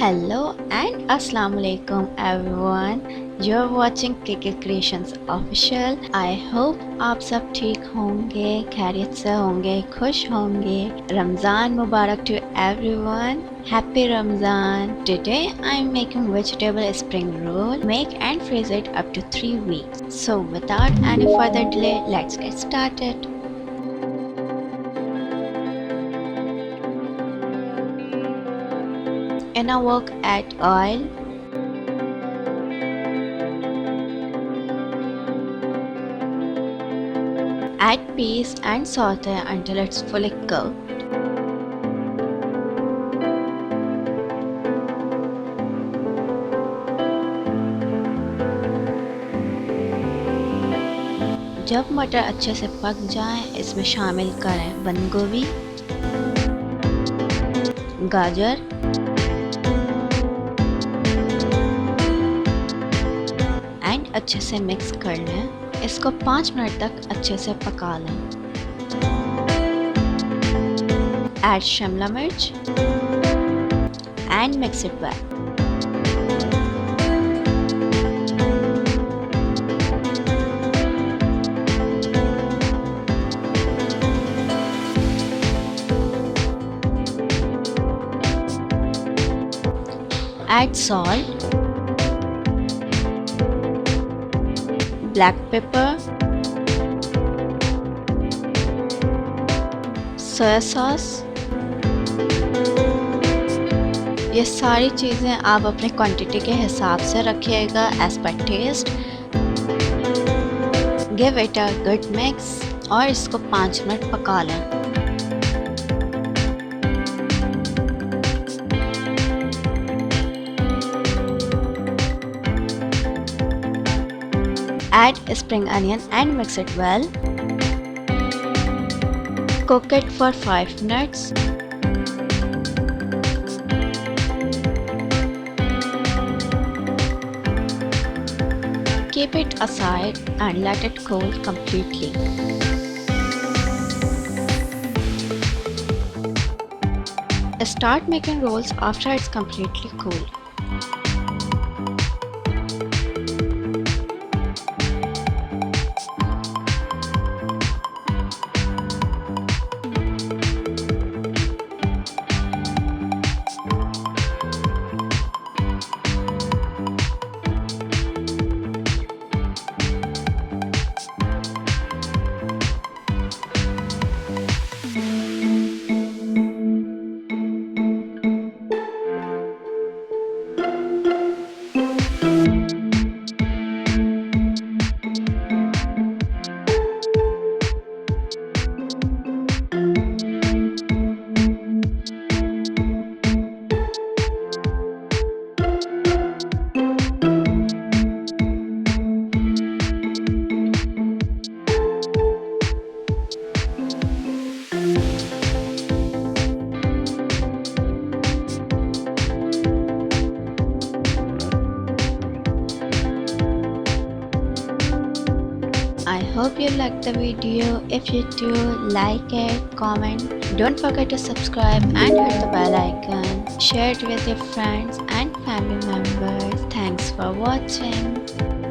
Hello and Assalamu alaikum everyone. You're watching Cricket Creations Official. I hope आप सब ठीक होंगे, खैरियत से होंगे, खुश होंगे. Ramzan Mubarak to everyone. Happy Ramzan. Today I'm making vegetable spring roll. Make and freeze it up to 3 weeks. So without any further delay, let's get started. In a wok, add oil, add peas and saute until it's fully cooked. जब मटर अच्छे से पक जाए, इसमें शामिल करें बंद गोभी, गाजर, अच्छे से मिक्स कर लें. इसको 5 मिनट तक अच्छे से पका लें. ऐड शिमला मिर्च and mix it well. Add salt, black pepper, soya sauce. ये सारी चीज़ें आप अपने क्वांटिटी के हिसाब से रखिएगा as per taste. Give it a good mix और इसको 5 मिनट पका लें. Add spring onion and mix it well. Cook it for 5 minutes. Keep it aside and let it cool completely. Start making rolls after it's completely cool. I hope you liked the video. If you do, like it, comment. Don't forget to subscribe and hit the bell icon. Share it with your friends and family members. Thanks for watching.